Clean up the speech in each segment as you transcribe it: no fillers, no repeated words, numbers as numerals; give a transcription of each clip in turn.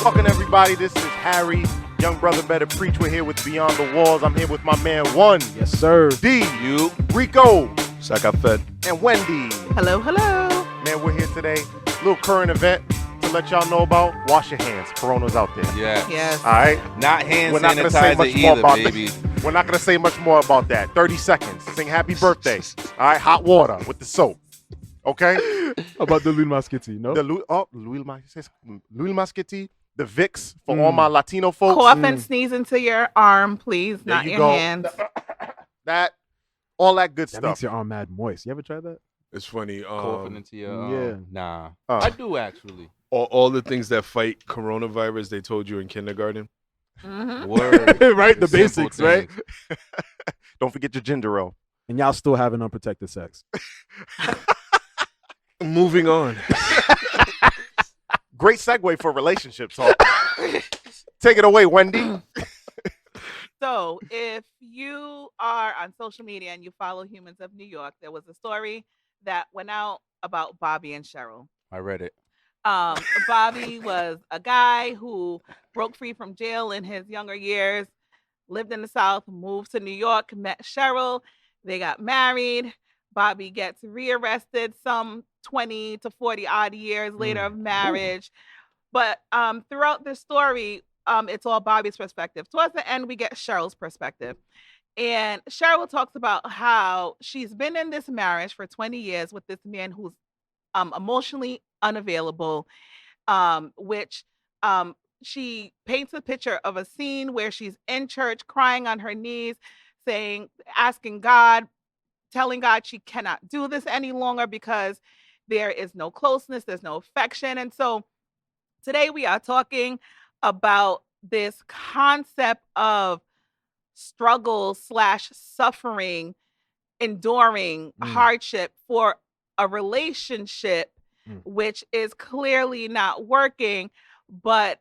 Welcome everybody, this is Harry, Young Brother Better Preach. We're here with Beyond the Walls. I'm here with my man One. Yes, sir. D. You. Rico. Sakafet. And Wendy. Hello, hello. Man, we're here today. Little current event to let y'all know about. Wash your hands. Corona's out there. Yeah. Yes. All right? Not hand We're not going to say sanitizer much more either, about baby. that. We're not going to say much more about that. 30 seconds. Sing happy birthday. All right? Hot water with the soap. Okay? How about the Louis Moschetti? No? The Louis Moschetti. The Vicks for all my Latino folks. Cough and sneeze into your arm, please, There not you your go. hands. That, all that good That stuff. makes your arm mad moist. You ever tried that? It's funny. Coughing into your yeah. Nah. Uh. I do actually. All the things that fight coronavirus they told you in kindergarten. Mhm. Word. Right? The Simple basics, right? things. Don't forget your ginger ale. And y'all still having unprotected sex. Moving on. Great segue for relationships. So take it away, Wendy. So, if you are on social media and you follow Humans of New York, there was a story that went out about Bobby and Cheryl. I read it. Bobby was a guy who broke free from jail in his younger years, lived in the South, moved to New York, met Cheryl. They got married. Bobby gets rearrested some 20 to 40 odd years later of marriage. But throughout the story, it's all Bobby's perspective. Towards the end, we get Cheryl's perspective. And Cheryl talks about how she's been in this marriage for 20 years with this man who's emotionally unavailable, which she paints a picture of a scene where she's in church crying on her knees, asking God, telling God she cannot do this any longer because there is no closeness, there's no affection. And so today we are talking about this concept of struggle / suffering, enduring hardship for a relationship which is clearly not working. But,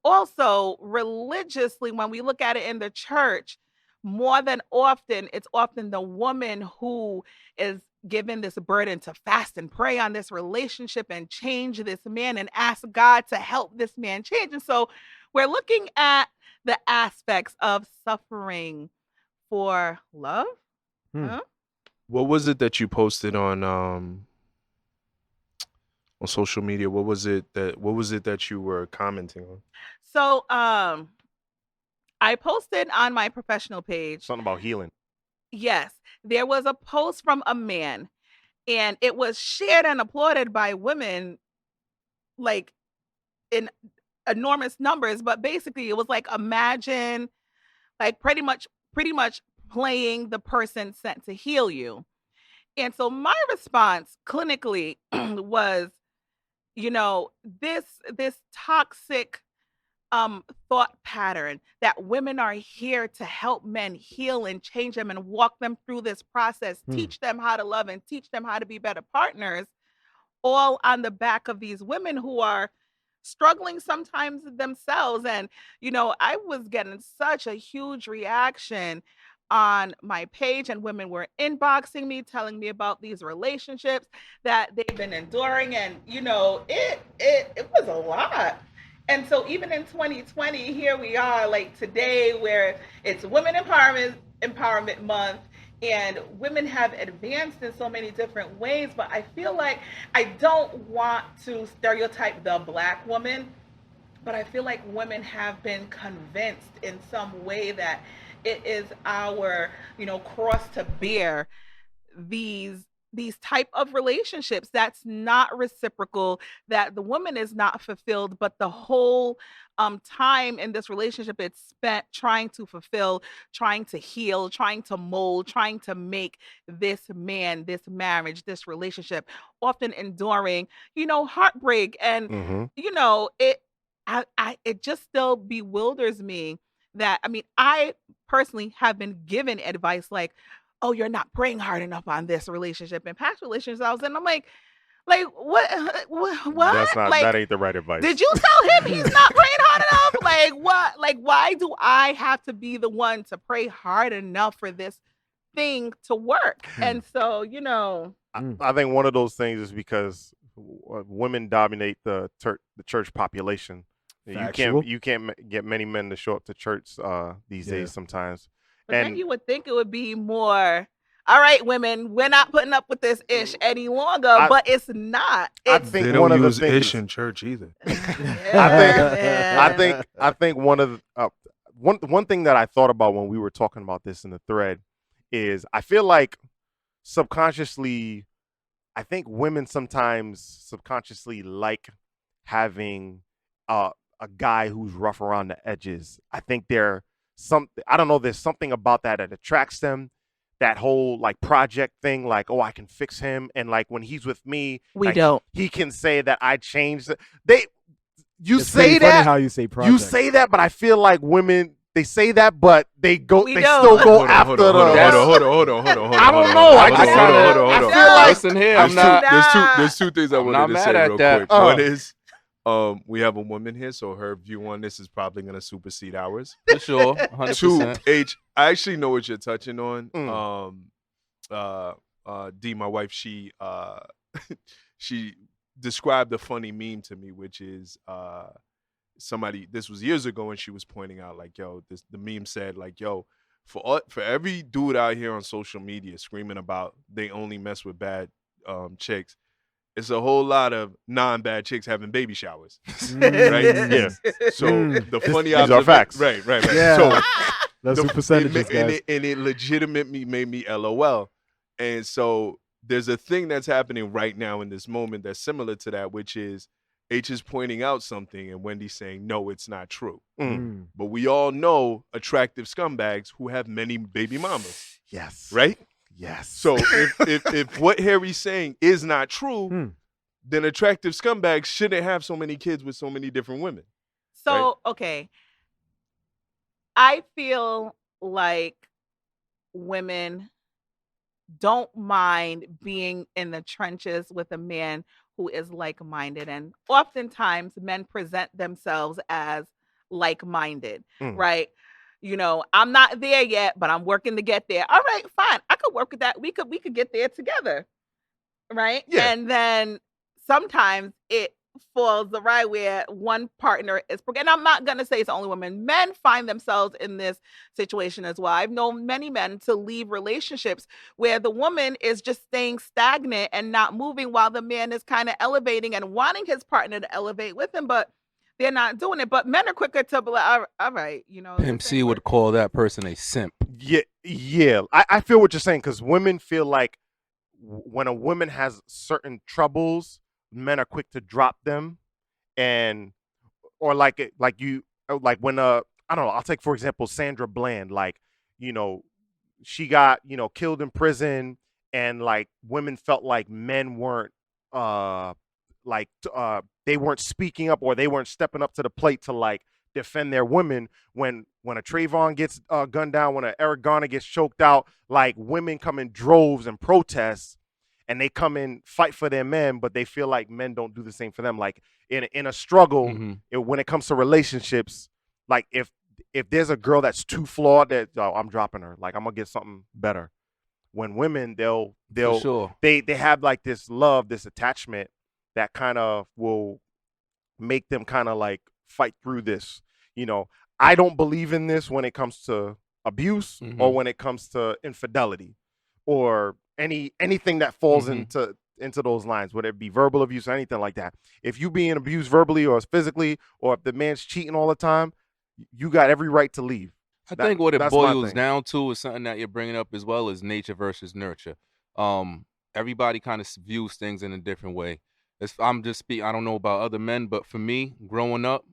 also religiously, when we look at it in the church, more than often, it's often the woman who is given this burden to fast and pray on this relationship and change this man and ask God to help this man change. And so we're looking at the aspects of suffering for love. Huh? What was it that you posted on social media? What was it that you were commenting on? So I posted on my professional page. Something about healing. Yes, there was a post from a man, and it was shared and applauded by women, like in enormous numbers. But basically, it was like, imagine, like pretty much playing the person sent to heal you. And so my response clinically was, this toxic thought pattern that women are here to help men heal and change them and walk them through this process, teach them how to love and teach them how to be better partners, all on the back of these women who are struggling sometimes themselves. And, I was getting such a huge reaction on my page, and women were inboxing me, telling me about these relationships that they've been enduring. And, it was a lot. And so even in 2020, here we are, like today, where it's Women Empowerment Month, and women have advanced in so many different ways. But I feel like I don't want to stereotype the Black woman, but I feel like women have been convinced in some way that it is our, cross to bear these type of relationships that's not reciprocal, that the woman is not fulfilled, but the whole time in this relationship it's spent trying to fulfill, trying to heal, trying to mold, trying to make this man, this marriage, this relationship, often enduring, heartbreak. And it just still bewilders me that, I personally have been given advice like, oh, you're not praying hard enough on this relationship. And past relationships I was in, I'm like what? That's not. Like, that ain't the right advice. did you tell him he's not praying hard enough? Like what? Like, why do I have to be the one to pray hard enough for this thing to work? And so, I think one of those things is because women dominate the church population. Factual. You can't get many men to show up to church these Yeah. days sometimes. But then And you would think it would be more. All right, women, we're not putting up with this ish any longer, but it's not. I It's think They one don't of the use things ish in church either. I think one of the, one thing that I thought about when we were talking about this in the thread is I feel like subconsciously, I think women sometimes subconsciously like having a guy who's rough around the edges. I think I don't know, there's something about that attracts them. That whole like project thing, like, oh, I can fix him, and like when he's with me, We like, don't. he can say that I changed. You It's say pretty funny that, how you say you project. say that, but I feel like women, they say that, but they We still don't. go Hold after on, hold on. I don't know. I just hold on, I hold feel like Listen here, There's I'm not. there's two things I I'm wanted not to mad say at real that. quick. Oh. One is, we have a woman here, so her view on this is probably gonna supersede ours. For sure, Two, 100%. H, I actually know what you're touching on. Mm. D, my wife, she she described a funny meme to me, which is somebody, this was years ago, and she was pointing out like, yo, the meme said like, yo, for every dude out here on social media screaming about they only mess with bad chicks, it's a whole lot of non-bad chicks having baby showers. Right? Yeah. So the funny these are facts. Right. Yeah. So Let's do percentages, guys. and it legitimately made me LOL. And so there's a thing that's happening right now in this moment that's similar to that, which is H is pointing out something and Wendy's saying, no, it's not true. Mm. But we all know attractive scumbags who have many baby mamas, Yes. right? Yes. So if what Harry's saying is not true, then attractive scumbags shouldn't have so many kids with so many different women. So, okay. I feel like women don't mind being in the trenches with a man who is like-minded. And oftentimes men present themselves as like-minded, right? You know, I'm not there yet, but I'm working to get there. All right, fine. I could work with that. We could get there together. Right? Yeah. And then sometimes it falls the right where one partner is, and I'm not going to say it's only women. Men find themselves in this situation as well. I've known many men to leave relationships where the woman is just staying stagnant and not moving while the man is kind of elevating and wanting his partner to elevate with him, but they're not doing it. But men are quicker to be like, all right, you know. Pimp C would call that person a simp. Yeah. I feel what you're saying, because women feel like when a woman has certain troubles, men are quick to drop them, or like when I don't know, I'll take for example Sandra Bland, like, you know, she got, you know, killed in prison, and like women felt like men weren't they weren't speaking up, or they weren't stepping up to the plate to like defend their women. When a Trayvon gets gunned down, when a Eric Garner gets choked out, like women come in droves and protest, and they come in fight for their men, but they feel like men don't do the same for them. Like in a struggle, when it comes to relationships, like if there's a girl that's too flawed, that I'm dropping her, like I'm gonna get something better. When women, they'll For sure. they have like this love, this attachment that kind of will make them kind of like fight through this. You know, I don't believe in this when it comes to abuse, or when it comes to infidelity, or anything that falls into those lines, whether it be verbal abuse or anything like that. If you being abused verbally or physically, or if the man's cheating all the time, you got every right to leave. I think what it that's my boils thing. down to is something that you're bringing up as well, is nature versus nurture. Everybody kind of views things in a different way. I don't know about other men, but for me, growing up,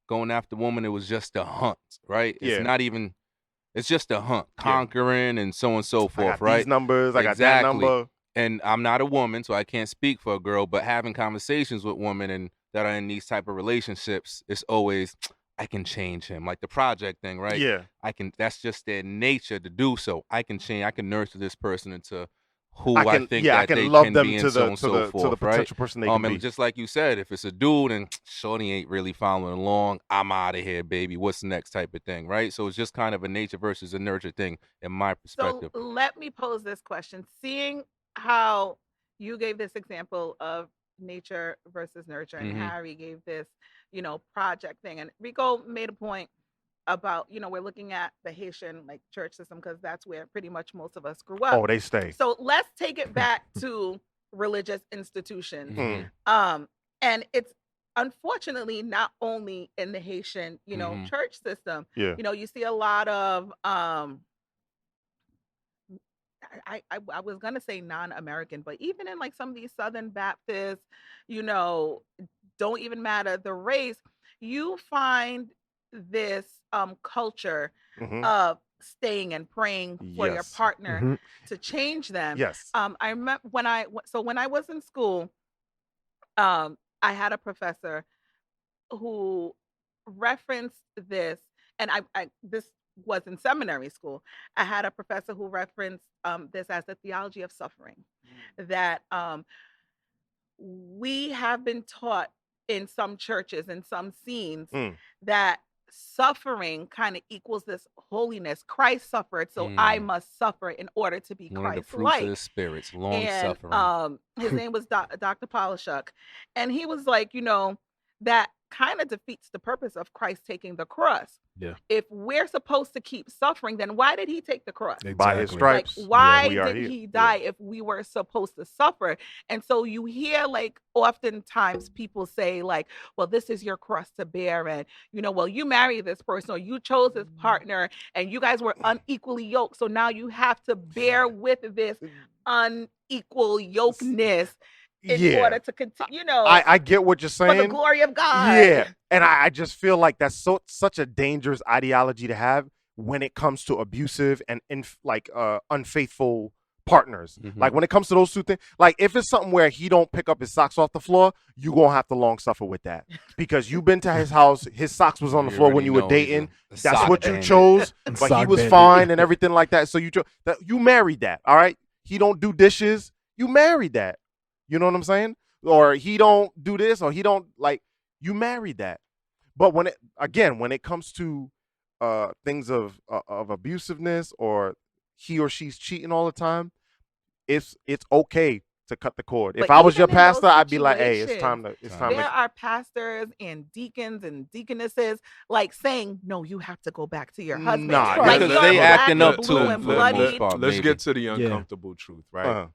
going after women, it was just a hunt, right? It's just a hunt, conquering and so on and so forth, I got right? these numbers, I got that number. And I'm not a woman, so I can't speak for a girl, but having conversations with women and that are in these type of relationships, it's always, I can change him. Like the project thing, right? Yeah. That's just their nature to do so. I can change, I can nurture this person into who I think I that can they love can them be, to and so on and the so forth, potential right? person they can be. And just like you said, if it's a dude and shorty ain't really following along, I'm out of here, baby. What's the next type of thing, right? So it's just kind of a nature versus a nurture thing in my perspective. So let me pose this question. Seeing how you gave this example of nature versus nurture, and Mhm. Harry gave this, project thing, and Rico made a point about, we're looking at the Haitian like church system because that's where pretty much most of us grew up. Oh, they stay. So let's take it back to religious institutions. Mhm. And it's unfortunately not only in the Haitian, Mhm. church system. Yeah. You see a lot of I was gonna say non-American, but even in like some of these Southern Baptists, don't even matter the race, you find this culture Mhm. of staying and praying for your Yes. partner Mhm. to change them. Yes. I remember when I was in school, I had a professor who referenced this, and I this was in seminary school. I had a professor who referenced this as the theology of suffering, that we have been taught in some churches and some scenes Mm. that suffering kind of equals this holiness. Christ suffered, so I must suffer in order to be One of the fruits of Christ-like. the spirits, long And suffering. his name was Dr. Polishuk, and he was like, that kind of defeats the purpose of Christ taking the cross. Yeah. If we're supposed to keep suffering, then why did he take the cross? By his Exactly. Like, stripes, why we are did here. he Yeah. die if we were supposed to suffer? And so you hear, like, oftentimes people say, like, well, this is your cross to bear, and well, you marry this person or you chose this partner and you guys were unequally yoked, so now you have to bear with this unequal yokeness in Yeah. order to continue, I get what you're for the saying. glory of God. Yeah, and I just feel like that's such a dangerous ideology to have when it comes to abusive and unfaithful partners. Mhm. Like when it comes to those two things, like if it's something where he don't pick up his socks off the floor, you gonna have to long suffer with that because you've been to his house, his socks was on the You floor when already you were know he's dating. a That's sock what you bandit. chose, but he Sock was bandit. fine and everything like that. So you married that, all right? He don't do dishes, you married that. You know what I'm saying? Or he don't do this, or he don't you married that. But when it comes to things of abusiveness or he or she's cheating all the time, it's okay to cut the cord. If But I was your even in those pastor, I'd be like, hey, it's situations, time there to are pastors and deacons and deaconesses like saying, no, you have to go back to your husband. Nah, like because you're they black acting and up blue too, and for the most bloodied. part. Let's maybe. get to the Yeah. uncomfortable truth, right?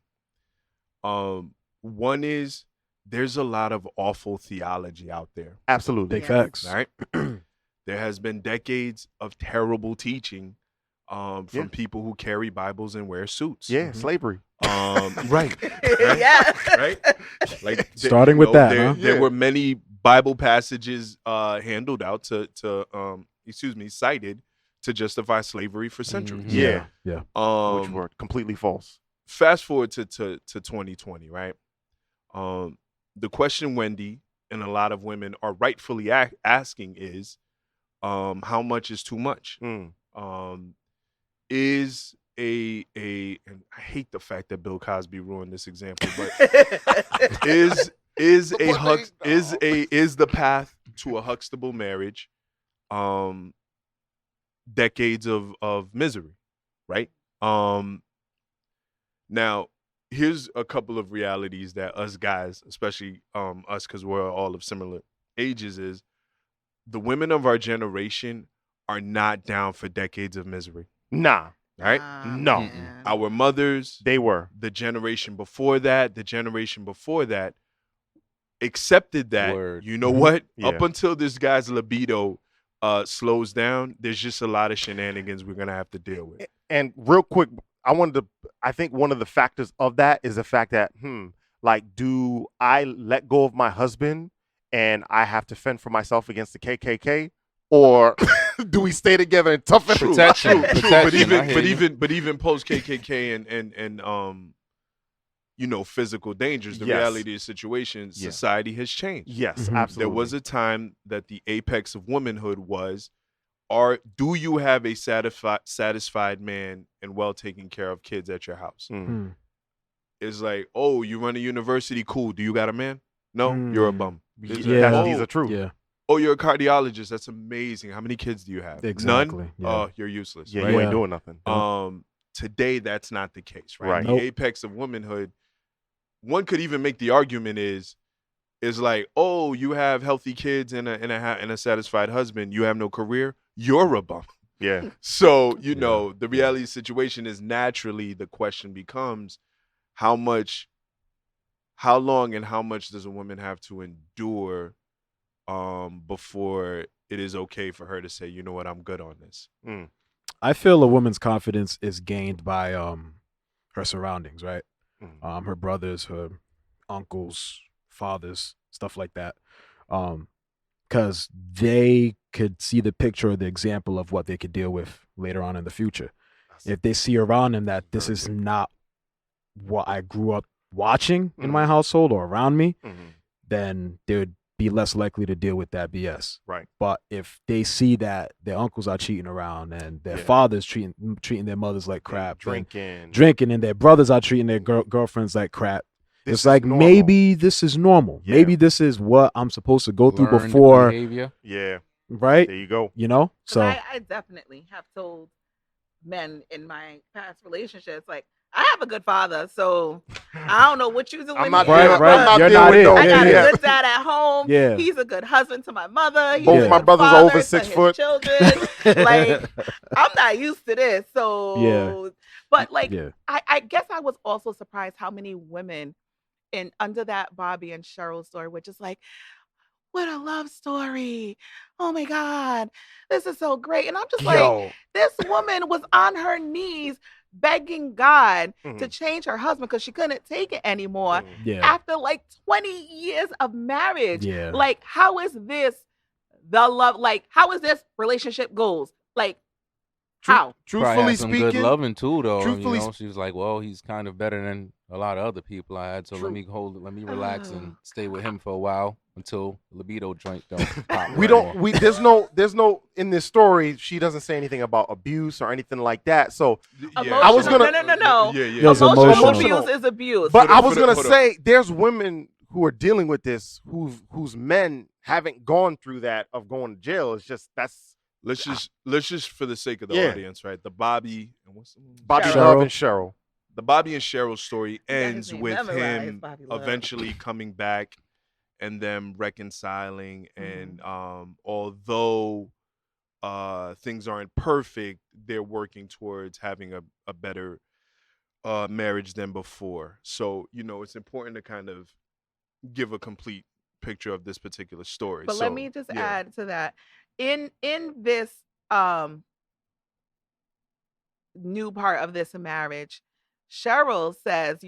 One is there's a lot of awful theology out there, absolutely. Big Yes. facts. right? There has been decades of terrible teaching from Yeah. people who carry Bibles and wear suits. Yeah, Mhm. slavery. Right. Yeah. Right? Like Starting with that, there, huh? there Yeah. were many Bible passages handled out cited to justify slavery for centuries. Mhm. Yeah. Yeah. Which were completely false. Fast forward to 2020, right? The question Wendy and a lot of women are rightfully asking is, how much is too much? Mm. Is and I hate the fact that Bill Cosby ruined this example, but is the path to a Huxtable marriage decades of misery, right? Now here's a couple of realities that us guys, especially us because we're all of similar ages, is the women of our generation are not down for decades of misery. Nah, Right? No. Man. Our mothers, they were. the generation before that, accepted that. Word. You know what? Yeah. Up until this guy's libido slows down, there's just a lot of shenanigans we're gonna have to deal with. And real quick, I think one of the factors of that is the fact that, do I let go of my husband and I have to fend for myself against the KKK? Or do we stay together and toughen True, Protection. true, Protection, I but hear even post KKK and physical dangers, the Yes. reality of the situation, Yeah. society has changed. Yes, Mhm. absolutely. There was a time that the apex of womanhood was, do you have a satisfied man and well taken care of kids at your house? Mm. It's like, oh, you run a university, cool. Do you got a man? No, you're a bum. It's Yeah. like, These are true. Yeah. oh, you're a cardiologist. That's amazing. How many kids do you have? Exactly, None? yeah. Oh, you're useless. Yeah, right? you Yeah. ain't doing nothing. Today, that's not the case, right? Right. The Nope. apex of womanhood, one could even make the argument is is like, oh, you have healthy kids and a satisfied husband. You have no career. You're a bum. Yeah. So, the reality situation is naturally the question becomes how long and how much does a woman have to endure before it is okay for her to say, you know what, I'm good on this. I feel a woman's confidence is gained by her surroundings, right? Her brothers, her uncles, fathers, stuff like that. Because they could see the picture or the example of what they could deal with later on in the future. If they see around them that this is not what I grew up watching in my household or around me, then they would be less likely to deal with that BS. Right. But if they see that their uncles are cheating around and their fathers treating their mothers like crap, drinking, and their brothers are treating their girlfriends like crap, it's like normal. Maybe this is normal. Yeah. Maybe this is what I'm supposed to go through before. Behavior. Yeah. Right? There you go. So I definitely have told men in my past relationships, like, I have a good father, so I don't know what you're doing. I'm not here, there. Right. I'm not You're there not with in. no. I got Yeah. a good dad at home. Yeah. He's a good husband to my mother. He's Both a my good brothers are father over to 6 his foot. children. Like, I'm not used to this. So, but like, I guess I was also surprised how many women under that Bobby and Cheryl story, which is like, what a love story. Oh my God. This is so great. And I'm just like, this woman was on her knees begging God to change her husband because she couldn't take it anymore after like 20 years of marriage. Yeah. Like, how is this the love? Like, how is this relationship goals? Like, how? Truthfully had some speaking, good loving too, though. Truthfully, she was like, "Well, he's kind of better than a lot of other people I had, so let me relax and stay with him for a while until libido joint don't pop." There's no in this story. She doesn't say anything about abuse or anything like that. So I was gonna no. Yeah. Emotional abuse is abuse. But I was gonna say there's women who are dealing with this whose men haven't gone through that of going to jail. It's just let's just for the sake of the audience, right? The Bobby and what's the name? Bobby Love and Cheryl. The Bobby and Cheryl story ends with him eventually coming back and them reconciling. And although things aren't perfect, they're working towards having a better marriage than before. So, it's important to kind of give a complete picture of this particular story. But let me just add to that. In this new part of this marriage, Cheryl says,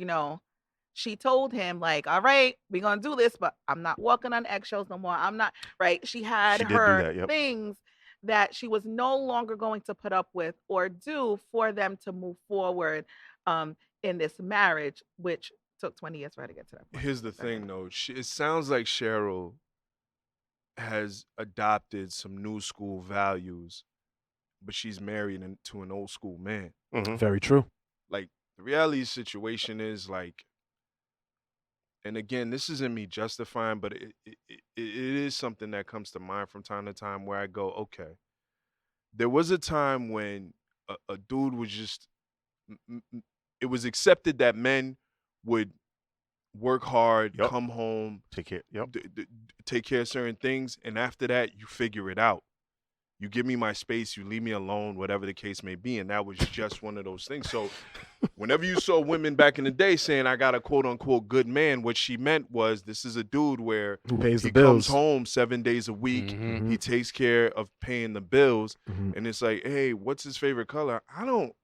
she told him, like, all right, we're going to do this, but I'm not walking on eggshells no more. I'm not, right? She had her things that she was no longer going to put up with or do for them to move forward in this marriage, which took 20 years for her to get to that point. Here's the thing, though. It sounds like Cheryl has adopted some new school values, but she's married to an old school man. Very true. Like, the reality situation is, like, and again, this isn't me justifying, but it is something that comes to mind from time to time where I go, okay, there was a time when a dude was just, it was accepted that men would work hard, come home, take care of certain things, and after that, you figure it out. You give me my space, you leave me alone, whatever the case may be, and that was just one of those things. So whenever you saw women back in the day saying, I got a quote-unquote good man, what she meant was this is a dude who pays the bills. Comes home 7 days a week, he takes care of paying the bills, and it's like, hey, what's his favorite color? I don't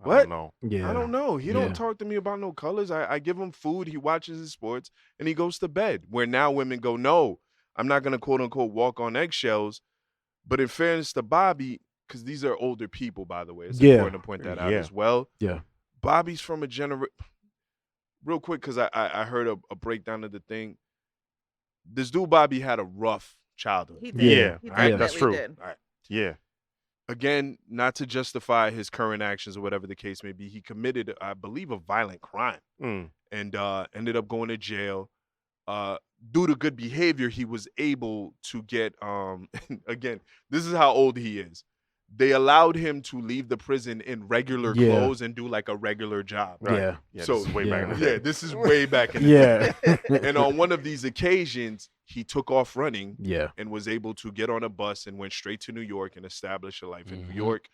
know. Yeah. I don't know. He don't talk to me about no colors. I give him food, he watches his sports, and he goes to bed. Where now women go, no, I'm not going to quote-unquote walk on eggshells. But in fairness to Bobby, because these are older people, by the way, it's important to point that out as well. Yeah. Bobby's from a generation. Real quick, because I heard a breakdown of the thing. This dude Bobby had a rough childhood. He did. Yeah, He right? That's true. did. All right. Yeah. Again, not to justify his current actions or whatever the case may be, he committed, I believe, a violent crime and ended up going to jail. Due to good behavior, he was able to get, again, this is how old he is. they allowed him to leave the prison in regular Yeah. clothes and do like a regular job. Right. Yeah. Yeah, So- this is way yeah. back in the day. Yeah, this is way back in the Yeah. day. And on one of these occasions, he took off running Yeah. and was able to get on a bus and went straight to New York and establish a life in New Mhm. York.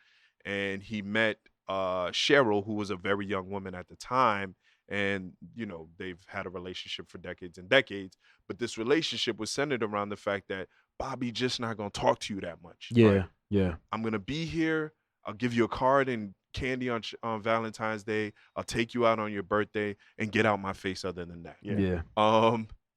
And he met Cheryl, who was a very young woman at the time. And, you know, they've had a relationship for decades and decades. But this relationship was centered around the fact that Bobby just not going to talk to you that much. Yeah. right? Yeah. I'm going to be here. I'll give you a card and candy on Valentine's Day. I'll take you out on your birthday and get out my face other than that. Yeah. Yeah.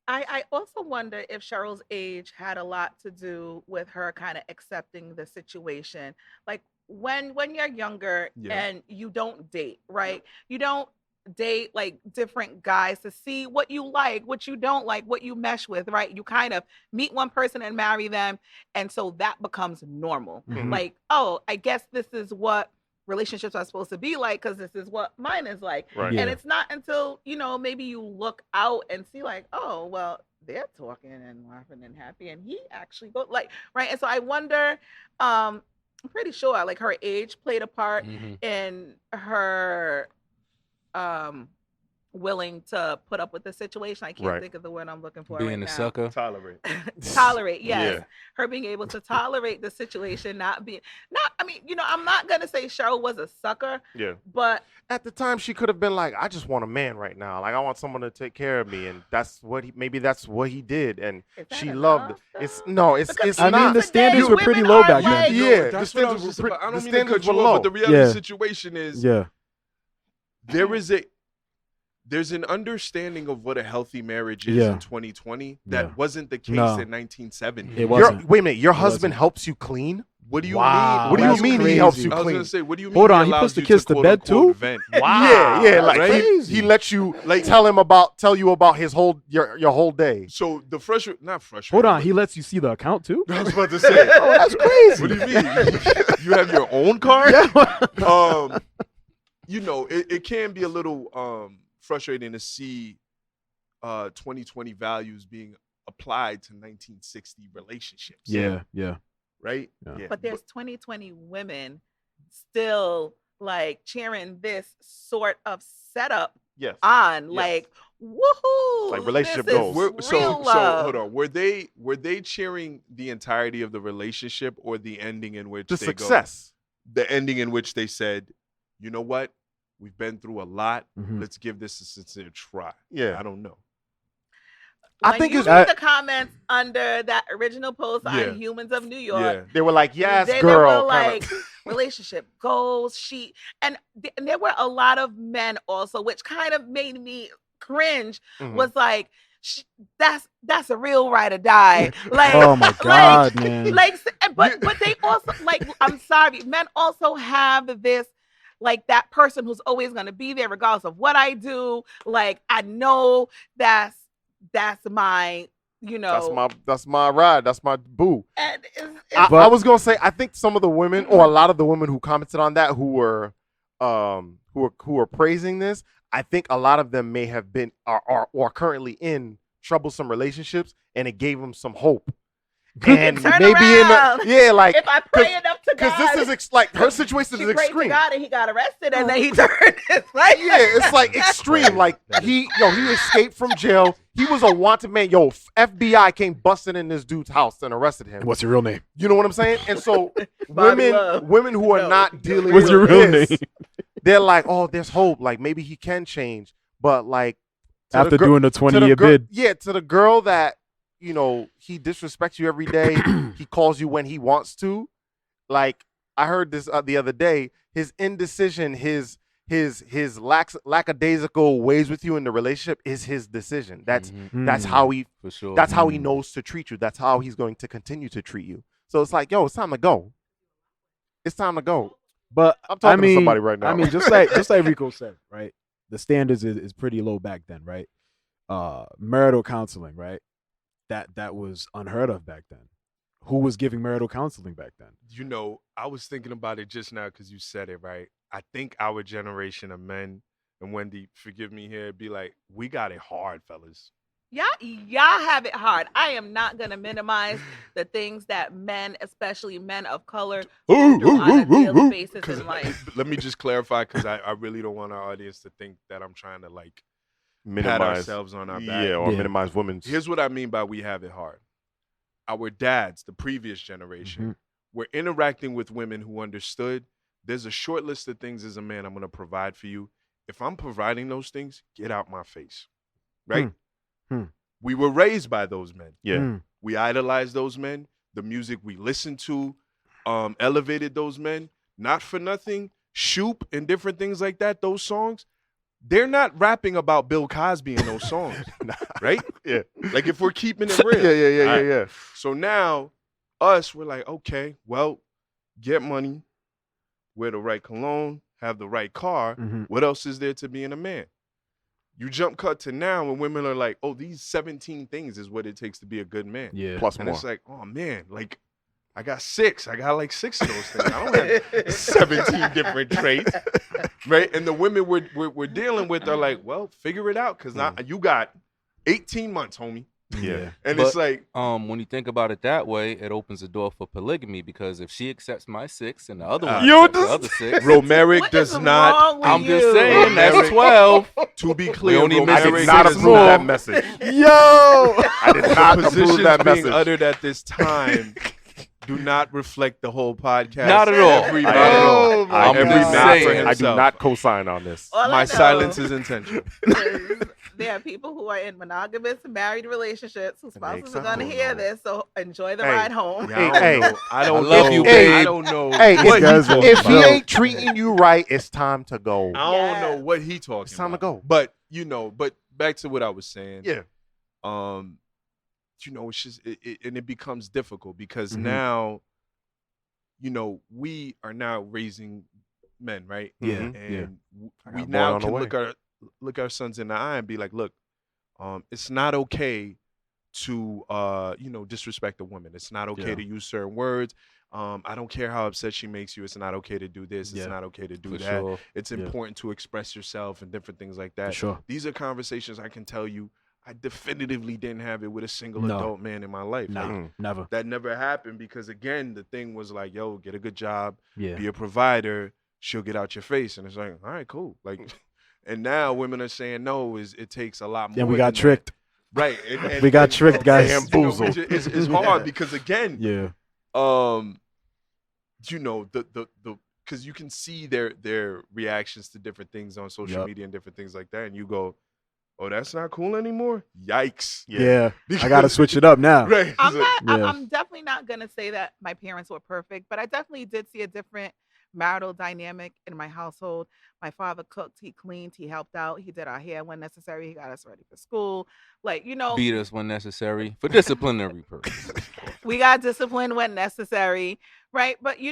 I also wonder if Cheryl's age had a lot to do with her kind of accepting the situation. Like when you're younger Yeah. and you don't date, right? You don't date like different guys to see what you like, what you don't like, what you mesh with, right? You kind of meet one person and marry them, and so that becomes normal. Mhm. Like, oh, I guess this is what relationships are supposed to be like because this is what mine is like. Right. Yeah. And it's not until, you know, maybe you look out and see like, oh, well, they're talking and laughing and happy and he actually go like, right. And so I wonder, I'm pretty sure like her age played a part Mhm. in her willing to put up with the situation. I can't Right. think of the word I'm looking for Being right a now. sucker. Tolerate. Tolerate, yes. Yeah. Her being able to tolerate the situation, I mean, you know, I'm not gonna say Cheryl was a sucker, Yeah. but At the time, she could have been like, I just want a man right now. Like, I want someone to take care of me. And that's what maybe that's what he did. And is that she enough, loved it's though? no, it's Because it's I mean, not. the today, standards were pretty low women back are then. like- Yeah, That's the what I standards was were just pretty- about. I the don't mean to standards cut were you off, low. but the reality of Yeah. the situation is Yeah. there's an understanding of what a healthy marriage is Yeah. in 2020 that Yeah. wasn't the case No. in 1970. It wasn't. Wait a minute, your It husband wasn't. helps you clean? What do you Wow, mean? What do you that's mean he helps crazy. you I was clean? gonna say, what do you mean? Hold he on, he allows puts the you kids to quote, bed unquote, too? Vent? Yeah, like Crazy. he lets you Like- tell you about his whole your whole day. So the not frustrating. Hold on, but- he lets you see the account too? I was about to say. Oh, that's crazy. What do you mean? You have your own card? Yeah. You know, it can be a little frustrating to see 2020 values being applied to 1960 relationships. Yeah. Yeah. Right? Yeah. But there's 2020 women still like cheering this sort of setup Yes. on, Yes. like woohoo, Like relationship this is goals. real So love. hold on. Were they cheering the entirety of the relationship or the ending in which The they success. the ending in which they said, you know what? We've been through a lot. Mhm. Let's give this a sincere try. Yeah. I don't know. I When think you it's- read the comments under that original post Yeah. on Humans of New York, Yeah. They were like, yes, they girl. were kinda- like relationship goals. And there were a lot of men also, which kind of made me cringe. Mhm. Was like, that's a real ride or die. Like, Oh my God, man. like, but they also like. I'm sorry, men also have this. Like that person who's always going to be there regardless of what I do. Like I know that's my, you know, that's my ride. That's my boo. and I was gonna say I think some of the women or a lot of the women who commented on that who were praising this, I think a lot of them may have been are currently in troublesome relationships, and it gave them some hope. And Turn maybe around. like if I pray enough to because God, this is like her situation she is prayed extreme. to God and he got arrested, and then he turned his life. Yeah, it's like extreme. Like he escaped from jail. He was a wanted man. FBI came busting in this dude's house and arrested him. What's your real name? You know what I'm saying? And so Bobby Love. women who are No. not dealing What's with your real this, name? they're like, oh, there's hope. Like maybe he can change. But like to After the gir- doing the to 20-year girl- bid. Yeah, to the girl that, he disrespects you every day. He calls you when he wants to. Like I heard this the other day. His indecision, his lackadaisical ways with you in the relationship is his decision. That's Mm. how he For sure. that's how he knows to treat you. That's how he's going to continue to treat you. So it's like, yo, it's time to go. It's time to go. But I'm talking I mean, to somebody right now. I mean, just like Rico said, right? The standards is pretty low back then, right? Marital counseling, right? That was unheard of back then. Who was giving marital counseling back then? I was thinking about it just now because you said it, right? I think our generation of men, and Wendy, forgive me here, be like, we got it hard, fellas. Y'all have it hard. I am not gonna minimize the things that men, especially men of color, go through on a daily basis in life. Let me just clarify, because I really don't want our audience to think that I'm trying to like pat Minimize ourselves on our back. or Yeah. minimize women's. Here's what I mean by we have it hard. Our dads, the previous generation, were interacting with women who understood there's a short list of things as a man I'm going to provide for you. If I'm providing those things, get out my face. Right? We were raised by those men. Yeah. We idolized those men. The music we listened to elevated those men. Not for nothing. Shoop and different things like that, those songs, they're not rapping about Bill Cosby in those songs. Right? Yeah. Like, if we're keeping it real. Yeah. So now, we're like, okay, well, get money, wear the right cologne, have the right car. What else is there to being a man? You jump cut to now when women are like, oh, these 17 things is what it takes to be a good man. Yeah. Plus And more. it's like, oh, man, like, I got 6. I got like 6 of those things. I don't have 17 different traits. Right? And the women we're dealing with are like, well, figure it out, because now you got 18 months, homie. Yeah. And But, it's like, when you think about it that way, it opens the door for polygamy, because if she accepts my 6 and the other one Yo, accepts the other 6, Romeric What does is not, wrong with I'm just you? saying that's Romeric- 12. to be clear, only Romeric missing I did six not is approve more. that message. Yo, I did not the approve positions that being message. uttered at this time do not reflect the whole podcast. Not at all. Everybody, I Oh, my I'm every just man for saying. I do himself. not co-sign on this. All I My know silence is intentional. is there are people who are in monogamous married relationships whose spouses are going to hear this, so enjoy the Hey. ride home. Yeah, I don't know. I don't I love know. you, I babe. don't know. Hey, what guys he are talking if he about. ain't treating you right, it's time to go. I don't know what he talking It's time to about. go. But but back to what I was saying. Yeah. It's just and it becomes difficult because Mhm. now, we are now raising men, right? Yeah. Mhm. And I got we a boy now on the can way. look our sons in the eye and be like, look, it's not okay to disrespect a woman. It's not okay Yeah. to use certain words. I don't care how upset she makes you. It's not okay to do this. It's Yeah. not okay to do For that. sure. It's Yeah. important to express yourself and different things like for that. sure. These are conversations I can tell you I definitively didn't have it with a single No. adult man in my life. Nah, Like, never. that never happened because, again, the thing was like, yo, get a good job, Yeah. be a provider, she'll get out your face. And it's like, all right, cool. Like, and now women are saying no, it takes a lot more. And we got than that. tricked. Right. And, We got tricked, guys. Bamboozled. It's hard because, again, Yeah. because you can see their reactions to different things on social Yup. media and different things like that, and you go, "Oh, that's not cool anymore." Yikes! Yeah. I Because- got to switch it up now. Right? I'm It's like, not. Yeah. I'm definitely not gonna say that my parents were perfect, but I definitely did see a different marital dynamic in my household. My father cooked, he cleaned, he helped out, he did our hair when necessary, he got us ready for school. Like Beat us when necessary for disciplinary purposes. we got disciplined when necessary, right? But he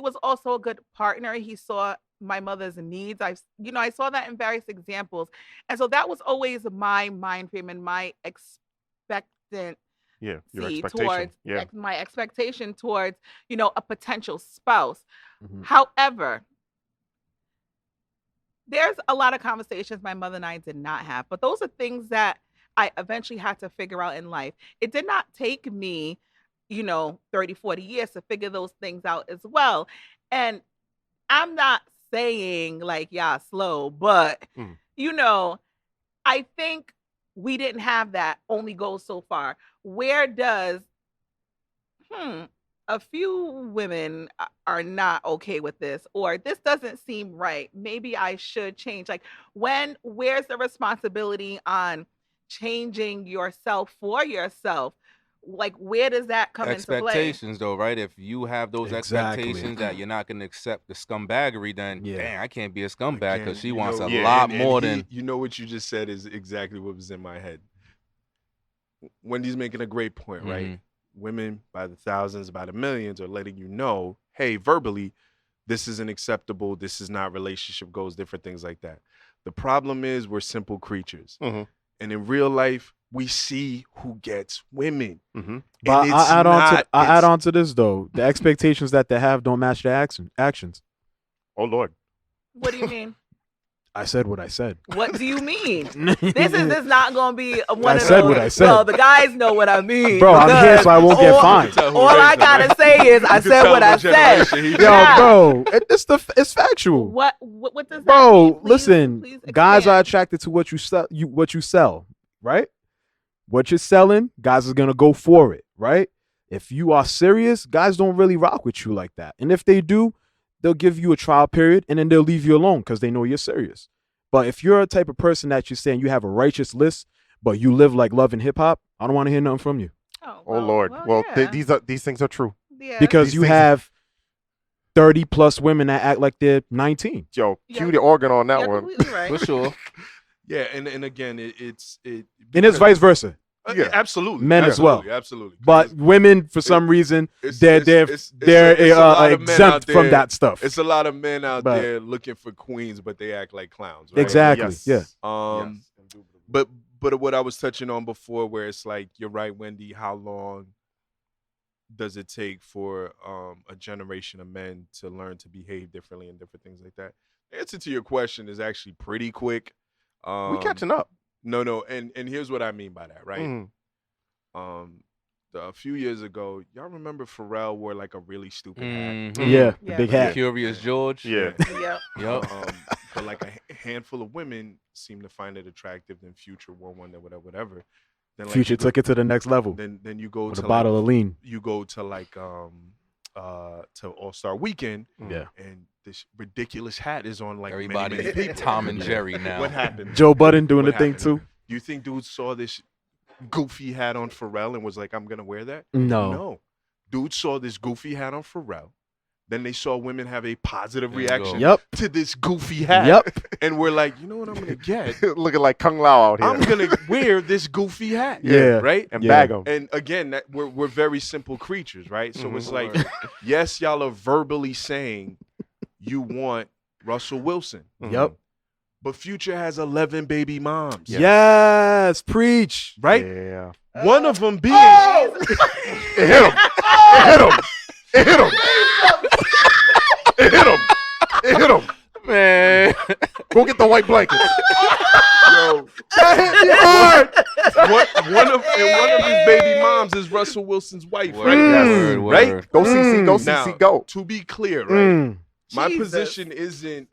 was also a good partner. He saw my mother's needs. I saw that in various examples, and so that was always my mind frame and my expectant Yeah. Your see expectation. towards Yeah. my expectation towards a potential spouse. Mhm. However, there's a lot of conversations my mother and I did not have, but those are things that I eventually had to figure out in life. It did not take me 30, 40 years to figure those things out as well. And I'm not saying like slow, but Mm. I think we didn't have that only goes so far. Where does a few women are not okay with this, or this doesn't seem right, maybe I should change? Like, where's the responsibility on changing yourself for yourself? Like, where does that come into play? Expectations, though, right? If you have those Exactly. expectations that you're not going to accept the scumbaggery, then Yeah. dang, I can't be a scumbag again, because she wants a yeah, lot and more he- than. You know what you just said is exactly what was in my head. Wendy's making a great point, right? Mhm. Women by the thousands, by the millions are letting you know, hey, verbally, this isn't acceptable. This is not relationship goals, different things like that. The problem is we're simple creatures. Mhm. And in real life, we see who gets women. Mhm. But And I it's add not- on to this though. The expectations that they have don't match their actions. Oh Lord. What do you mean? I said what I said. What do you mean? This is not going to be a one I of said those, what I said. well, the guys know what I mean. Bro, I'm here so I won't get all- fined. All I got to say is I said what I said. Yo, Yeah. bro, it's factual. What does that mean? Bro, Please- listen, please guys expand. are attracted to what you sell, right? What you're selling, guys are gonna go for it, right? If you are serious, guys don't really rock with you like that. And if they do, they'll give you a trial period and then they'll leave you alone because they know you're serious. But if you're a type of person that you're saying you have a righteous list, but you live like love and hip hop, I don't want to hear nothing from you. Oh, Lord. Well, yeah. these things are true. Yeah. Because These you things- have 30 plus women that act like they're 19. Yo, Yeah. cue the organ on that You're one. completely right. For sure. Yeah, and again, it's And it's because- vice versa. Yeah. absolutely, Men as well. absolutely. But women, for some reason, It's they're a lot of men exempt out from there. that stuff. It's a lot of men out But- there looking for queens, but they act like clowns. Right? Exactly. Yes. Yeah. Yes. But what I was touching on before, where it's like you're right, Wendy. How long does it take for a generation of men to learn to behave differently and different things like that? The answer to your question is actually pretty quick. We catching up. No, and here's what I mean by that, right? Mhm. A few years ago, y'all remember Pharrell wore like a really stupid hat. Mhm. Yeah. The Yeah. big hat. Curious George. Yeah. Yep. Yup. But like a handful of women seem to find it attractive. Then Future wore one, that whatever. Then like Future you go- took it to the next level Then you go with to a bottle like, of lean. you go to like to All-Star Weekend, Yeah. and this ridiculous hat is on like Everybody many people. Tom and Jerry now. What happened? Joe Budden doing What the thing happened? too. You think dude saw this goofy hat on Pharrell and was like, I'm gonna wear that? No. No. Dude saw this goofy hat on Pharrell. Then they saw women have a positive There you go. reaction Yep. to this goofy hat. Yep. And we're like, you know what I'm gonna get? Looking like Kung Lao out here. I'm gonna wear this goofy hat. Yeah. Right? and Yeah. bag them. And again, that we're very simple creatures, right? So Mhm. it's like, yes, y'all are verbally saying you want Russell Wilson, Yep. but Future has 11 baby moms, Yes. Preach. right? Yeah. One of them being It hit him. It hit him. It hit him. It hit him. It hit him. Man. Go get the white blankets. yo. That hit me hard. One of his baby moms is Russell Wilson's wife, Word, right? word, Right? word. Go CC. Go Now, CC. Go. to be clear, right? Mm. My Jesus. position isn't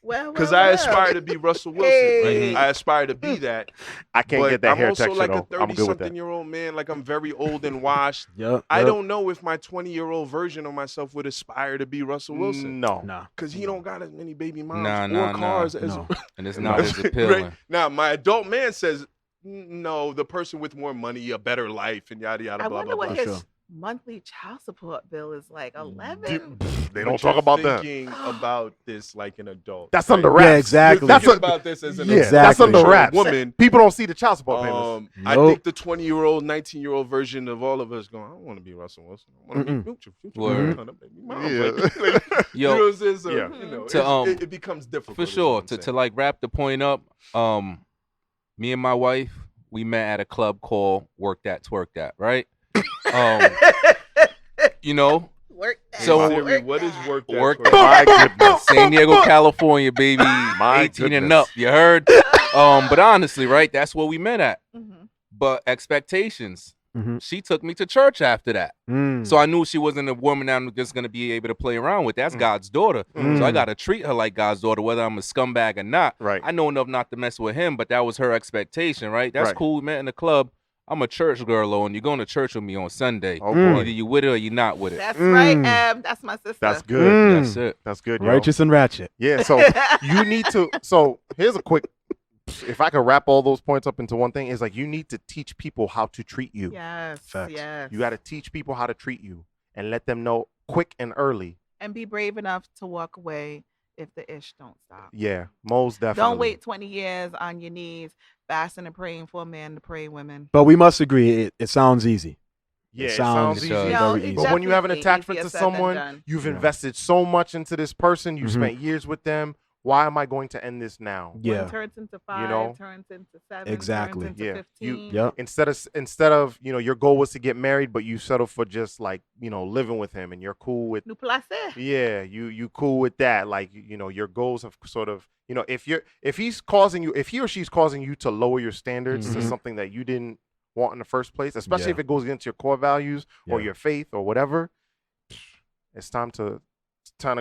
Well, because well, I well. aspire to be Russell Wilson. Hey. I aspire to be that. I can't but get that I'm hair also texture like though. a I'm good with that. 30-something-year-old man. Like I'm very old and washed. Yep. I yep. don't know if my 20-year-old version of myself would aspire to be Russell Wilson. No. Nah. Because he don't got as many baby moms Nah, or nah, cars nah. as No. And it's not as Right? appealing. Now, my adult man says, no, the person with more money, a better life, and yada, yada, I blah, wonder blah, what blah. his Sure. monthly child support bill is like. 11. They But don't talk you're about that. thinking about this like an adult. That's right? under wraps. Yeah, exactly. You're That's thinking a- about this as an Yeah, adult. that's under Exactly. wraps. Woman. People don't see the child support payments. I Nope. think the 20-year-old, 19-year-old version of all of us going, I don't want to be Russell Wilson. I want to be Future. Future. Word. got a baby mom. Yeah. Like, you know Yo, what I'm saying? So, Yeah. you know, To, it becomes difficult. for is what sure. I'm To saying. like wrap the point up, me and my wife, we met at a club called Work That Twerk That, right? You know, Work that. So- Siri, what is work that? Work twerk? My goodness. San Diego, California, baby. My 18 and goodness. up, you heard? But honestly, right, that's where we met at. Mhm. But expectations. Mhm. She took me to church after that. Mm. So I knew she wasn't a woman I'm just gonna be able to play around with. That's Mm. God's daughter. So I Mm. gotta treat her like God's daughter, whether I'm a scumbag or not. Right. I know enough not to mess with him, but that was her expectation, right? That's Right. cool. We met in the club. I'm a church girl, and you're going to church with me on Sunday. Oh Mm. boy. Either you with it or you not with it. That's Mm. right, That's my sister. That's good. Mm. That's it. That's good. Yo. Righteous and ratchet. Yeah. So you need to. So here's a quick. If I could wrap all those points up into one thing, is like you need to teach people how to treat you. Yes. Facts. Yes. You got to teach people how to treat you and let them know quick and early. And be brave enough to walk away if the ish don't stop. Yeah, most definitely. Don't wait 20 years on your knees, fasting and praying for a man to pray women. But we must agree, it sounds easy. Yeah, It it sounds sounds It easy. does. No, very it easy. But when you have an definitely attachment easier to said than someone, done. you've Yeah. invested so much into this person, you Mhm. spent years with them. Why am I going to end this now? Yeah. One turns into 5, know? turns into 7, Exactly. turns into Yeah. 15. Yep. Instead of your goal was to get married, but you settle for just like living with him, and you're cool with Nous placer. yeah, you cool with that. Like your goals have sort of if he or she's causing you to lower your standards to Mhm. something that you didn't want in the first place, especially Yeah. if it goes against your core values or Yeah. your faith or whatever, it's time to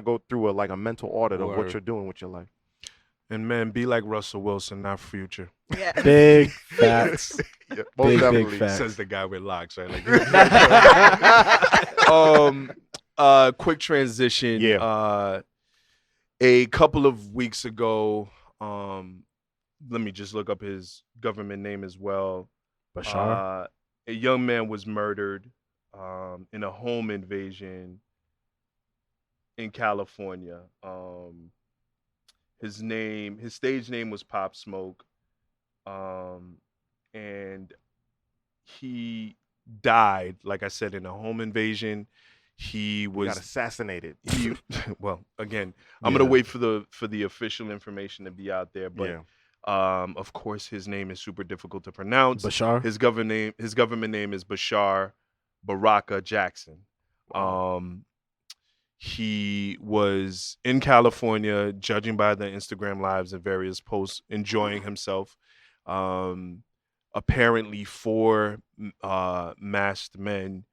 go through a mental audit of what Word. you're doing with your life. And man, be like Russell Wilson, not Future. Yeah. Big facts. Yeah, Big facts. Says the guy with locks, right? Quick transition. Yeah. A couple of weeks ago, let me just look up his government name as well. Bashar. A young man was murdered in a home invasion in California. His stage name was Pop Smoke, and he died, like I said, in a home invasion. He got was assassinated. well, again, I'm Yeah. gonna wait for the official information to be out there, but Yeah. of course his name is super difficult to pronounce. Bashar. His government name is Bashar Baraka Jackson. Wow. He was in California, judging by the Instagram lives and various posts, enjoying himself. Apparently, 4 masked men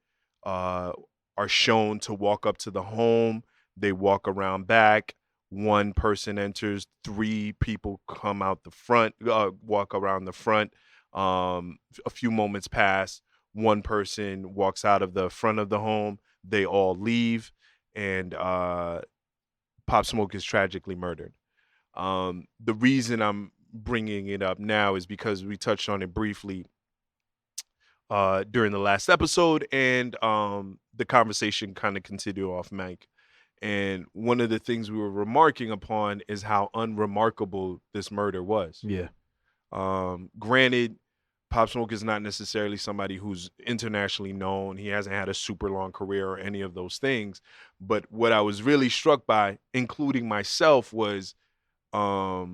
are shown to walk up to the home. They walk around back. One person enters. 3 people come out the front, walk around the front. A few moments pass. One person walks out of the front of the home. They all leave, and Pop Smoke is tragically murdered. The reason I'm bringing it up now is because we touched on it briefly during the last episode, and the conversation kind of continued off mic. And one of the things we were remarking upon is how unremarkable this murder was. Yeah. Granted, Pop Smoke is not necessarily somebody who's internationally known. He hasn't had a super long career or any of those things. But what I was really struck by, including myself, was I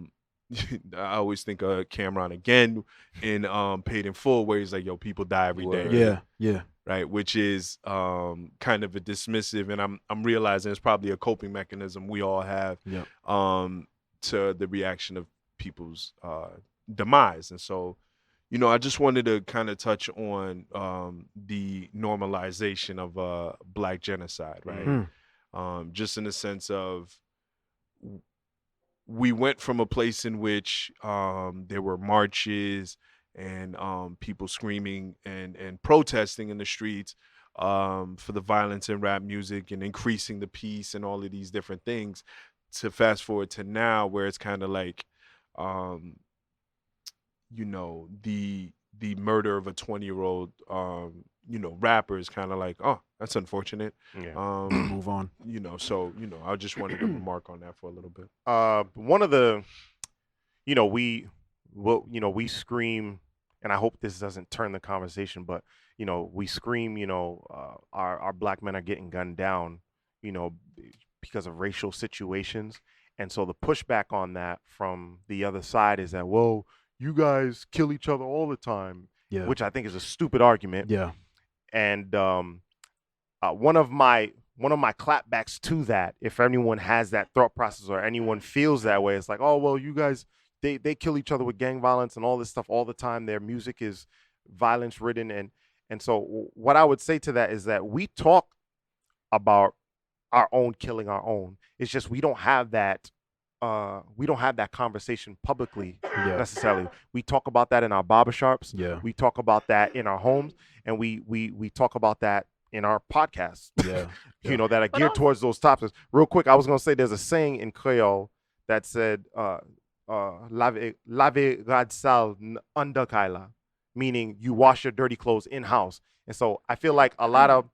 always think of Cameron again in Paid in Full, where he's like, yo, people die every day. Word. Yeah. Yeah. Right, which is kind of a dismissive, and I'm realizing it's probably a coping mechanism we all have Yep. to the reaction of people's demise. And so, I just wanted to kind of touch on the normalization of Black genocide, right? Just in the sense of we went from a place in which there were marches and people screaming and protesting in the streets for the violence in rap music and increasing the peace and all of these different things, to fast forward to now, where it's kind of like the murder of a 20-year-old rapper is kind of like, oh, that's unfortunate. Yeah. Move on. So I just wanted to remark on that for a little bit. One of the we scream, and I hope this doesn't turn the conversation, but we scream, our Black men are getting gunned down, because of racial situations. And so the pushback on that from the other side is that, well, you guys kill each other all the time, Yeah. which I think is a stupid argument. Yeah. And one of my clapbacks to that, if anyone has that thought process or anyone feels that way, it's like, oh, well, you guys, they kill each other with gang violence and all this stuff all the time. Their music is violence ridden. And so what I would say to that is that we talk about our own killing our own. It's just we don't have that conversation publicly necessarily. We talk about that in our barbershops. Yeah. We talk about that in our homes, and we talk about that in our podcasts. Yeah. That are geared towards those topics. Real quick, I was gonna say there's a saying in Creole that said lave rad sale under kaila, meaning you wash your dirty clothes in house. And so I feel like a lot of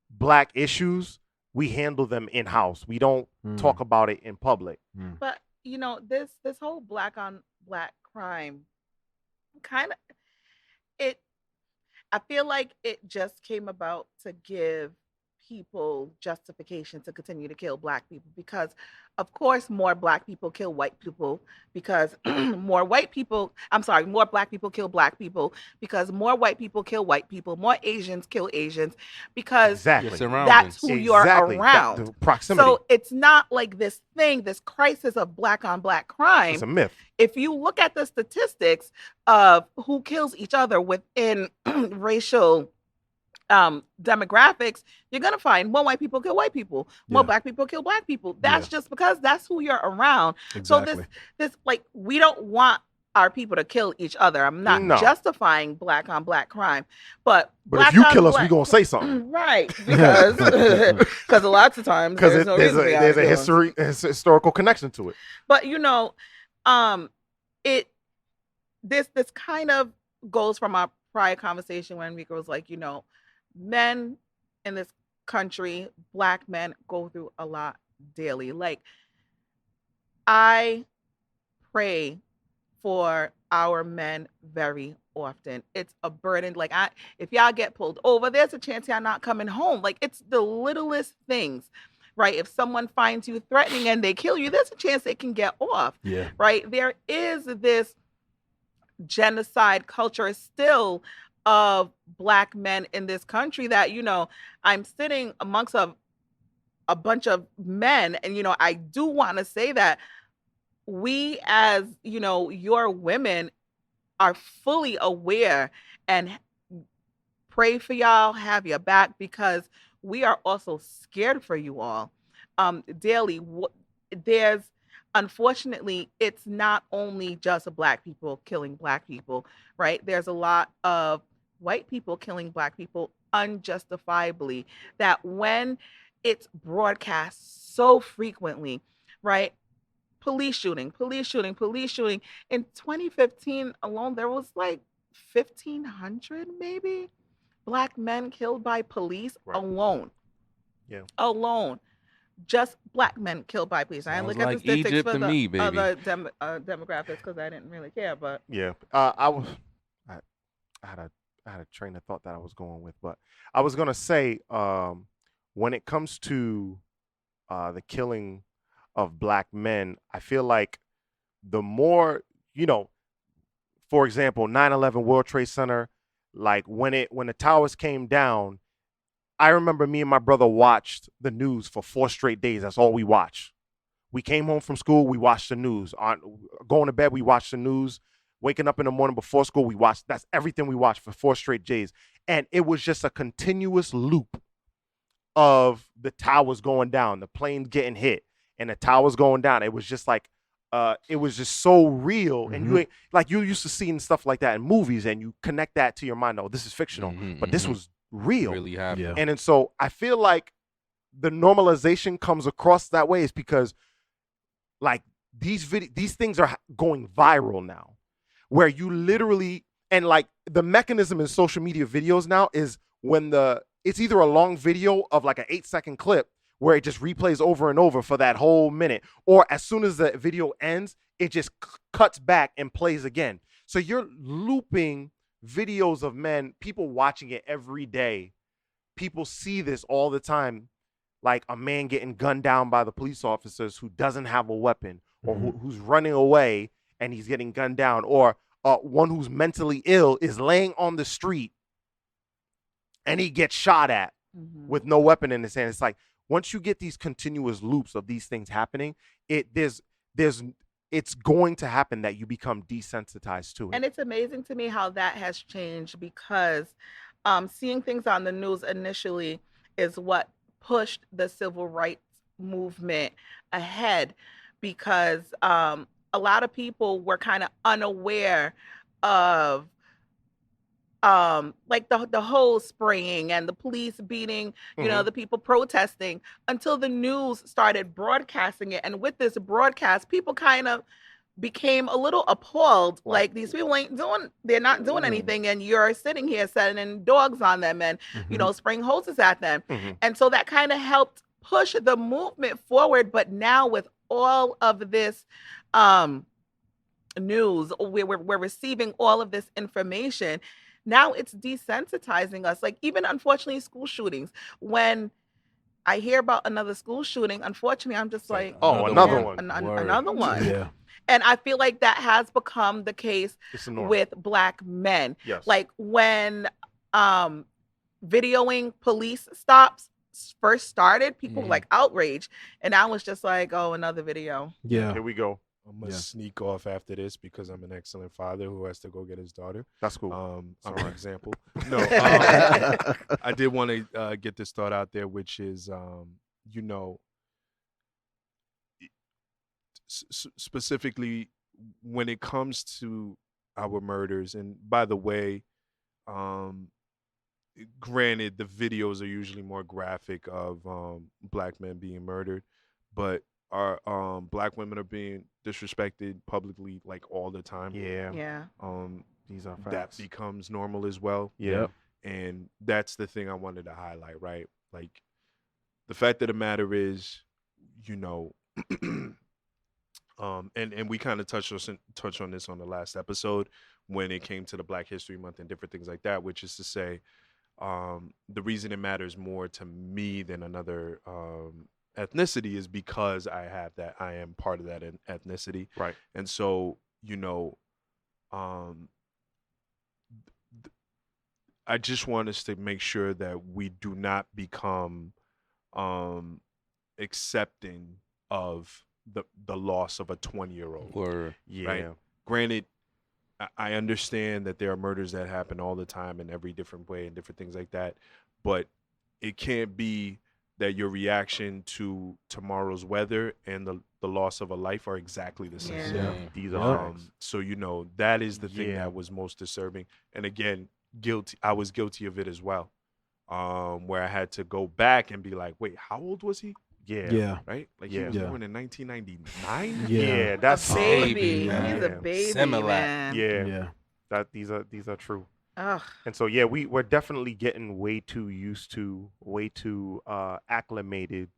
Black issues, we handle them in house. We don't talk about it in public. But this whole Black on Black crime, kind of, I feel like it just came about to give people justification to continue to kill black people, because of course more black people kill white people, because more black people kill black people, because more white people kill white people, more Asians kill Asians, because Exactly. Your that's surroundings. who you're Exactly. around. The proximity. So it's not like this crisis of black on black crime. It's a myth. If you look at the statistics of who kills each other within racial demographics, you're gonna find more white people kill white people, more Yeah. black people kill black people. That's just because that's who you're around. Exactly. So this like, we don't want our people to kill each other. I'm not No. justifying black on black crime, but But black if you on kill us, black- we gonna say something. right, because because a lot of times Because there's no there's reason we a gotta kill 'em. historical connection to it. But this kind of goes from our prior conversation when Mika was like, men in this country, black men, go through a lot daily. Like, I pray for our men very often. It's a burden. Like, if y'all get pulled over, there's a chance y'all not coming home. Like, it's the littlest things, right? If someone finds you threatening and they kill you, there's a chance they can get off, Yeah. right? There is this genocide culture still of black men in this country that, I'm sitting amongst a bunch of men, and, I do want to say that we, as, your women, are fully aware and pray for y'all, have your back, because we are also scared for you all daily. There's, unfortunately, it's not only just black people killing black people, right? There's a lot of white people killing black people unjustifiably, that when it's broadcast so frequently, right? Police shooting. In 2015 alone, there was like 1,500 maybe black men killed by police. Right. Alone. Yeah. Alone. Just black men killed by police. I didn't Sounds look at like the statistics Egypt for to the me, baby. other demographics because I didn't really care. But Yeah. I had a train of thought that I was going with, but I was gonna say, when it comes to the killing of black men, I feel like the more, for example, 9/11 World Trade Center, like when the towers came down, I remember me and my brother watched the news for 4 straight days. That's all we watched. We came home from school, we watched the news. Going to bed, we watched the news. Waking up in the morning before school, we watched. That's everything we watched for 4 straight days. And it was just a continuous loop of the towers going down, the planes getting hit, and the towers going down. It was just like, it was just so real. And you ain't like, you used to seeing stuff like that in movies, and you connect that to your mind. Oh, this is fictional, but this was real. Really happened. Yeah. And so I feel like the normalization comes across that way is because, like, these things are going viral now, where you literally, and like the mechanism in social media videos now is when it's either a long video of like an 8-second clip where it just replays over and over for that whole minute, or as soon as the video ends, it just cuts back and plays again. So you're looping videos of men, people watching it every day. People see this all the time, like a man getting gunned down by the police officers who doesn't have a weapon, or who's running away and he's getting gunned down, or one who's mentally ill is laying on the street and he gets shot at with no weapon in his hand. It's like, once you get these continuous loops of these things happening, it's going to happen that you become desensitized to it. And it's amazing to me how that has changed, because seeing things on the news initially is what pushed the civil rights movement ahead, because a lot of people were kind of unaware of like the whole spraying and the police beating, the people protesting, until the news started broadcasting it. And with this broadcast, people kind of became a little appalled. Like, these people they're not doing anything, and you're sitting here sending dogs on them and, spraying hoses at them. And so that kind of helped push the movement forward. But now with all of this news, we're receiving all of this information. Now it's desensitizing us. Like, even unfortunately, school shootings, when I hear about another school shooting. Unfortunately, I'm just like, Oh, another damn, one. Word. another one. Yeah. And I feel like that has become the case It's the norm. with Black men. Yes. Like when videoing police stops first started, people were like outraged, and I was just like, oh, another video. Yeah. Here we go. I'm gonna Yeah. sneak off after this because I'm an excellent father who has to go get his daughter. That's cool. I'm All an right. example. No, I did want to get this thought out there, which is, you know, specifically when it comes to our murders. And by the way, granted, the videos are usually more graphic of Black men being murdered, but our Black women are being disrespected publicly like all the time. Yeah. Yeah. These are That facts. becomes normal as well. Yeah. And that's the thing I wanted to highlight, right? Like, the fact of the matter is, you know, and we kind of touched on this on the last episode when it came to the Black History Month and different things like that, which is to say, the reason it matters more to me than another ethnicity is because I am part of that ethnicity. Right. And so, you know, I just want us to make sure that we do not become accepting of the loss of a 20-year-old. Word. Yeah. Right. Granted, I understand that there are murders that happen all the time in every different way and different things like that, but it can't be that your reaction to tomorrow's weather and the loss of a life are exactly the same. Yeah. These are facts. So, you know, that is the thing Yeah. that was most disturbing. And again, I was guilty of it as well, where I had to go back and be like, wait, how old was he? Yeah. Yeah. Right? Like Yeah. he was Yeah. born in 1999? Yeah. That's A baby. baby, man. He's a baby, Similar. man. Yeah. Yeah. That these are true. Ugh. And so yeah, we're definitely getting way too used to, way too acclimated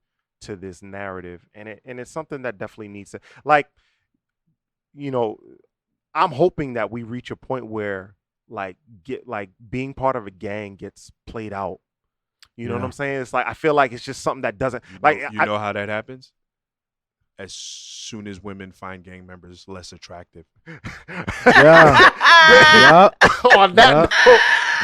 to this narrative, and it's something that definitely needs to, like, you know, I'm hoping that we reach a point where being part of a gang gets played out. You know what Yeah. I'm saying? It's like I feel like it's just something that doesn't like You know how that happens? As soon as women find gang members less attractive. Yeah. Yeah. On that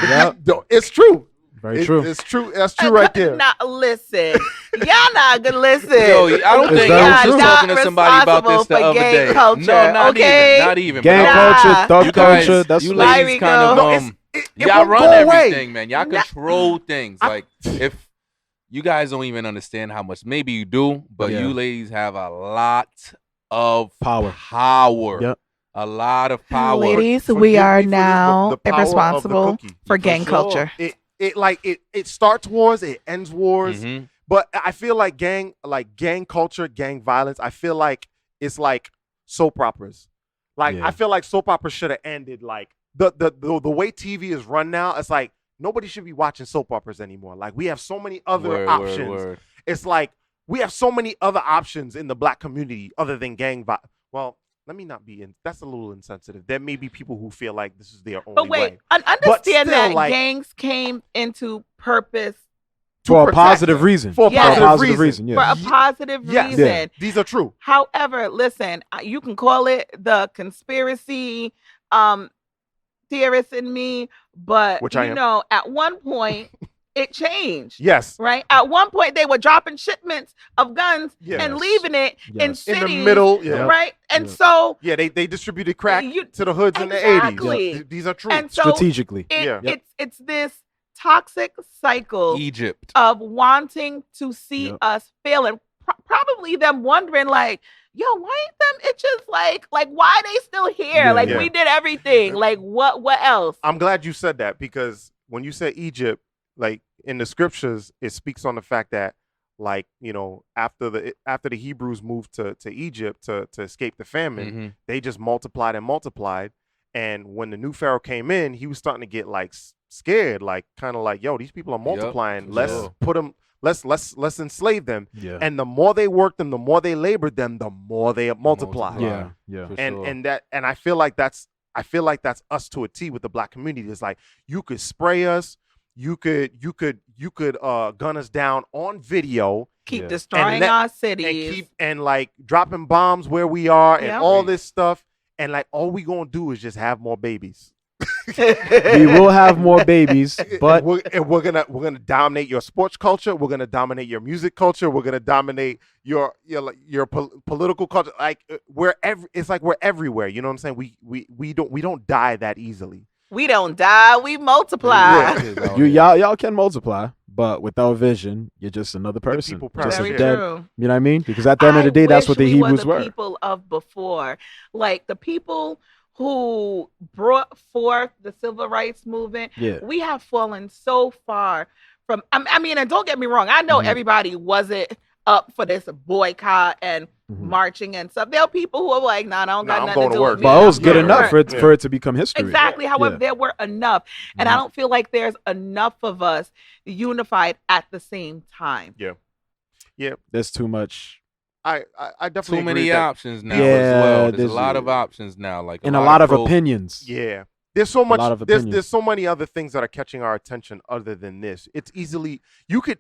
Yeah. note, it's true. Very true. It's true. That's true right there. Now listen, y'all not gonna listen. Yo, I don't Is think that I was true? talking to somebody about this the Responsible for other gang day. culture, No, not okay? even. Not even. Gang but Nah. culture, thug you guys, culture. That's you what There ladies we kind of go. No, it y'all won't run go away. everything, man. Y'all control things. Like if you guys don't even understand how much, maybe you do, but Yeah. you ladies have a lot of Power. Power. Yep. A lot of power. Ladies, Forgive we me are for this, but now the power of the responsible cookie. for gang sure. culture. It starts wars, it ends wars. Mhm. But I feel like gang culture, gang violence, I feel like it's like soap operas. Like Yeah. I feel like soap operas should have ended. Like the way TV is run now, it's like nobody should be watching soap operas anymore. Like we have so many other Word, options. word. It's like we have so many other options in the Black community other than gang violence. Well, let me not be in. That's a little insensitive. There may be people who feel like this is their only But wait, way. understand still, that like- gangs came into purpose For a protect positive them. reason. For a Yes. positive reason. for Yeah. a positive Yes. reason. Yeah. These are true. However, listen, you can call it the conspiracy theorist in me, but Which I you am. know, at one point it changed. Yes. Right? At one point they were dropping shipments of guns Yes. and leaving it in Yes. cities. In the middle. Yeah. Right? And Yeah. so Yeah, they distributed crack You- to the hoods in the Exactly. 80s. These are true. and so Strategically. Yeah. it's this toxic cycle Egypt. of wanting to see Yep. us fail, and probably them wondering like, yo, why ain't them itches like why they still here? Yeah, like yeah. we did everything. Like what else? I'm glad you said that, because when you said Egypt, like in the scriptures, it speaks on the fact that, like, you know, after the Hebrews moved to Egypt to escape the famine, Mhm. they just multiplied and multiplied. And when the new Pharaoh came in, he was starting to get like scared, like kind of like, yo, these people are multiplying. for Let's sure. put them. Let's enslave them. Yeah. And the more they worked them, the more they labored them, the more they multiplied. Yeah. Yeah. For and sure. and I feel like that's us to a T with the Black community. It's like you could spray us, you could gun us down on video Keep Yeah. destroying let- our and cities. like dropping bombs where we are and Yeah. all this stuff, and like all we gonna do is just have more babies. We will have more babies, but and we're gonna dominate your sports culture. We're gonna dominate your music culture. We're gonna dominate your political culture. Like it's like we're everywhere. You know what I'm saying? We don't die that easily. We don't die, we multiply. y'all can multiply, but without vision, you're just another person, people just perish. a Very dead. true. You know what I mean? Because at the end of the day, that's what the wish Hebrews we were. were. The people of before, like the people who brought forth the civil rights movement. Yeah. We have fallen so far from. I mean, and don't get me wrong. I know Mhm. everybody wasn't up for this boycott and Mhm. marching and stuff. There are people who are like, "Nah, I don't Nah, got I'm nothing going to to do work. with me." But it was I'm good going to enough work." for it to become history. Exactly. However, Yeah. there were enough, and I Mhm. don't feel like there's enough of us unified at the same time. There's too much. I definitely Too agree many with that. options now Yeah, as well. There's there's- a lot of options now, like And a lot of pro- opinions. Yeah. There's so much. lot of There's opinions. so many other things that are catching our attention other than this. It's easily you could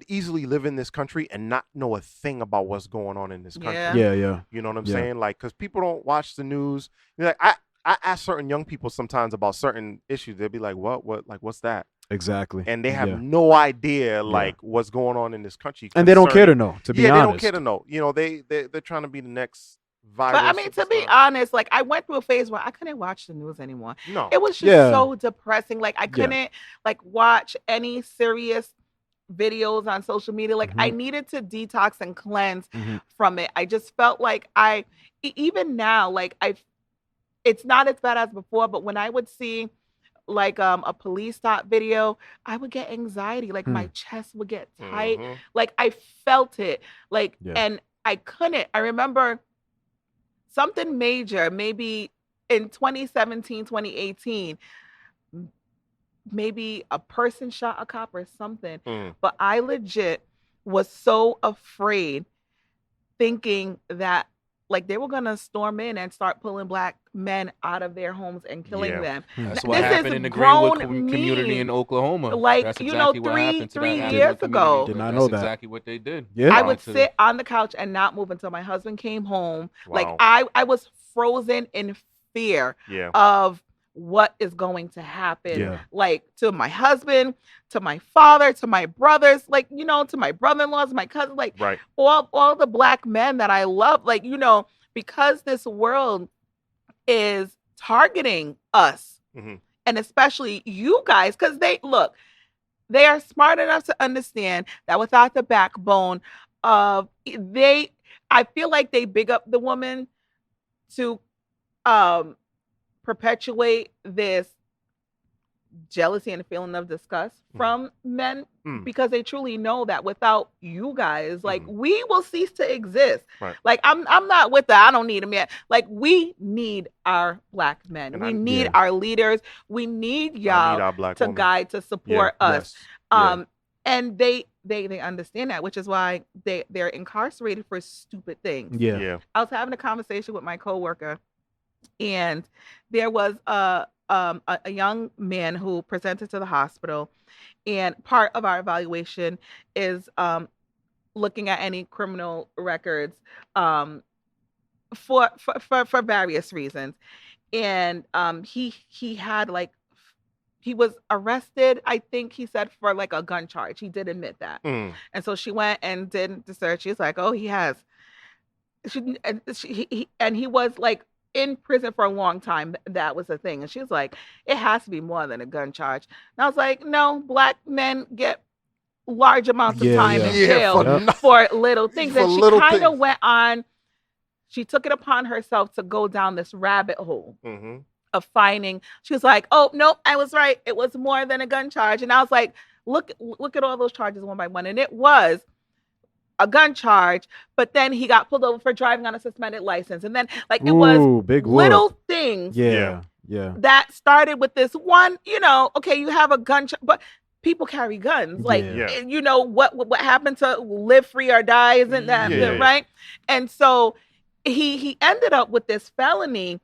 easily live in this country and not know a thing about what's going on in this country. Yeah. Yeah. You know what I'm Yeah. saying? Like, because people don't watch the news. Like, I ask certain young people sometimes about certain issues. They'll be like, "What? Like, what's that?" Exactly. And they have Yeah. no idea like what's going on in this country. And they don't care to concerning- know, to be yeah, honest. they don't care to know. You know, they're trying to be the next virus. But I mean, to be superstar. honest, like I went through a phase where I couldn't watch the news anymore. No. It was just Yeah. so depressing. Like I couldn't like watch any serious videos on social media. Like I needed to detox and cleanse Mhm. from it. I just felt like even now, like it's not as bad as before, but when I would see like a police stop video, I would get anxiety. Like my chest would get tight. Mhm. Like I felt it. Like Yeah. and I couldn't. I remember something major, maybe in 2017, 2018, maybe a person shot a cop or something. Mm. But I legit was so afraid, thinking that like they were gonna storm in and start pulling black men out of their homes and killing Yeah. them. That's This what is happened in the Greenwood grown community in men. Oklahoma. Like, That's you know, exactly what happened to that three African years community. ago. Did not That's know that. exactly what they did. Yeah. I Down would to sit on the couch and not move until my husband came home. Like Wow. I was frozen in fear Yeah. of what is going to happen. Yeah. Like to my husband, to my father, to my brothers, like, you know, to my brother-in-laws, my cousins, like Right. all the black men that I love, like, you know, because this world is targeting us, Mhm. and especially you guys, because they are smart enough to understand that without the backbone of I feel like they big up the woman to perpetuate this jealousy and feeling of disgust from men, because they truly know that without you guys, like we will cease to exist. Right. Like I'm not with that. I don't need a man. Like we need our black men. And we I- need Yeah. our leaders. We need I need y'all our black to woman. guide, to support Yeah. us. Yes. And they understand that, which is why they're incarcerated for stupid things. Yeah. Yeah. I was having a conversation with my coworker, and there was a young man who presented to the hospital, and part of our evaluation is looking at any criminal records for various reasons, and he had like. He was arrested, I think he said, for like a gun charge. He did admit that. Mm. And so she went and did the search. She's like, oh, he has. And he was like in prison for a long time. That was the thing. And she's like, it has to be more than a gun charge. And I was like, no, black men get large amounts of Yeah, time yeah. in Yeah, jail for for little things. For And she little kind of things. went on, she took it upon herself to go down this rabbit hole Mm-hmm. of finding. She was like, oh no, I was right, it was more than a gun charge. And I was like, look at all those charges one by one, and it was a gun charge, but then he got pulled over for driving on a suspended license, and then like it was Ooh, big little whoop. things Yeah. that started with this one, you know, okay, you have a gun but people carry guns, like Yeah. you know what happened to live free or die, isn't that Yeah. right? And so he ended up with this felony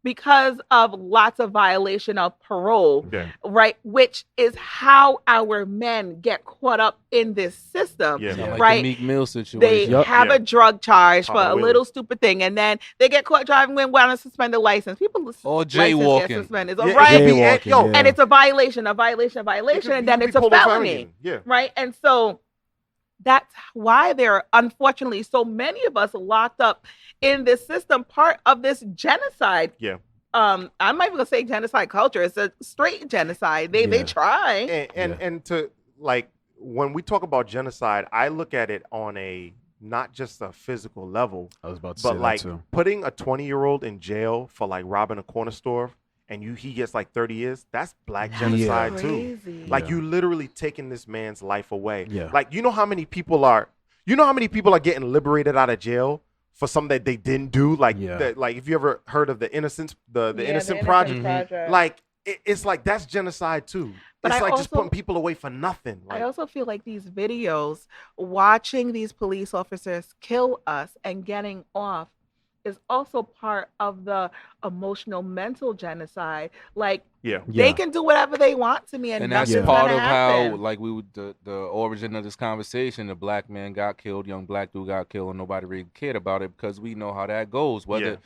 because of lots of violation of parole, Yeah. right? Which is how our men get caught up in this system. Yeah. Sound like Right. the Meek Mill They situation. Yup. have Yeah. a drug charge for Popping a a wheelie. little stupid thing, and then they get caught driving when on a suspended license. People Or license get jaywalking. suspended, Yeah, it right? could be, Jaywalking, yo, yeah. And it's a violation, it could and be- then you it's be a pulled over felony, again. Yeah. right? And so that's why there are unfortunately so many of us locked up in this system, part of this genocide. Yeah. I'm not even gonna say genocide culture. It's a straight genocide. They Yeah. try. And to like when we talk about genocide, I look at it on a not just a physical level, I was about to say but that like too. putting a 20-year-old in jail for like robbing a corner store and he gets like 30 years. That's black Yeah. genocide too. Crazy. Like Yeah. you literally taking this man's life away. Yeah. Like you know how many people are getting liberated out of jail for something that they didn't do. Like Yeah. like if you ever heard of the Innocence, the Yeah, Innocent Mhm. Project, Project. like it's like that's genocide too. But It's I like just also- putting people away for nothing. I Like also feel like these videos, watching these police officers kill us and getting off, is also part of the emotional, mental genocide. Like yeah. they Yeah. can do whatever they want to me, and, And that's nothing's part gonna of how, happen. like, we would the origin of this conversation. The black man got killed, young black dude got killed, and nobody really cared about it because we know how that goes. Whether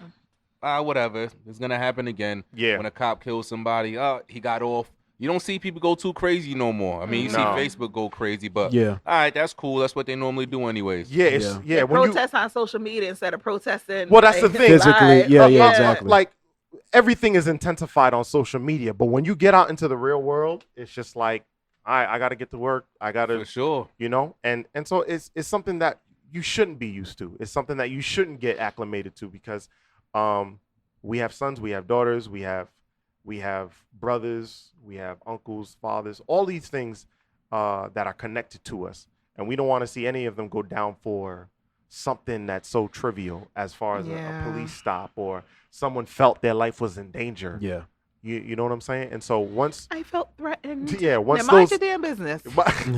whatever, it's gonna happen again. Yeah. When a cop kills somebody, he got off. You don't see people go too crazy no more. I mean, you see No. Facebook go crazy, but Yeah. all right, that's cool. That's what they normally do anyways. Yeah, it's, Yeah. yeah. They When you protest on social media instead of protesting. Well, that's the like, thing. Physically, live. yeah, exactly. Like everything is intensified on social media, but when you get out into the real world, it's just like, all right, I got to get to work. I got For to, sure. you know, and so it's something that you shouldn't be used to. It's something that you shouldn't get acclimated to because we have sons, we have daughters, we have brothers, we have uncles, fathers, all these things that are connected to us, and we don't want to see any of them go down for something that's so trivial as far as a Yeah. police stop or someone felt their life was in danger. Yeah. You know what I'm saying? And so once I felt threatened. yeah, once Now mind those your damn business.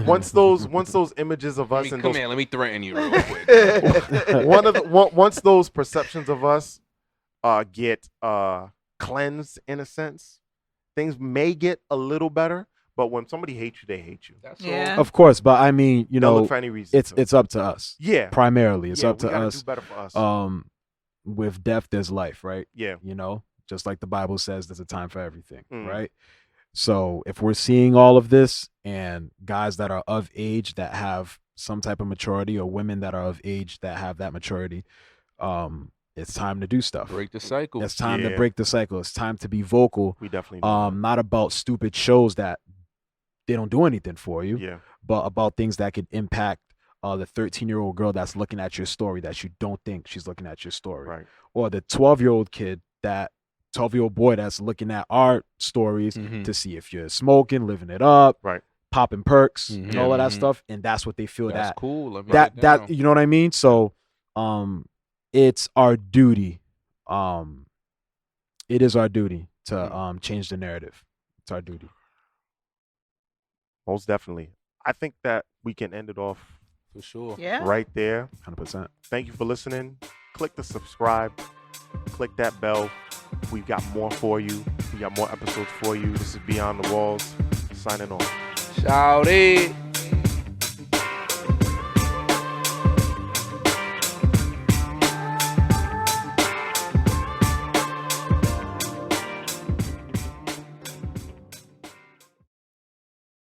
once those images of us and Come those here, let me threaten you real quick. once those perceptions of us get cleansed in a sense, things may get a little better. But when somebody hates you, they hate you. That's Yeah. all. Of course, but I mean, you They'll know, look for any reason. it's up to us. yeah, Primarily, it's yeah, up we to gotta us. do better for us. With death, there's life, right? Yeah, You know, just like the Bible says, there's a time for everything, Mm. right? So if we're seeing all of this and guys that are of age that have some type of maturity or women that are of age that have that maturity, it's time to do stuff. Break the cycle. It's time Yeah. to break the cycle. It's time to be vocal. we definitely do. Not about stupid shows that they don't do anything for you, yeah, but about things that could impact the 13-year-old girl that's looking at your story that you don't think she's looking at your story, right. or the 12-year-old kid, that 12-year-old boy that's looking at our stories Mhm. to see if you're smoking, living it up, Right. popping perks, Mhm. and all of that Mhm. stuff, and that's what they feel That's that cool. Let me that write it that down. you know what I mean. So, it's our duty. It is our duty to change the narrative. It's our duty. Most definitely. I think that we can end it off For sure. Yeah. right there. 100%. Thank you for listening. Click the subscribe. Click that bell. We've got more for you. We got more episodes for you. This is Beyond the Walls. Signing off. Shout it.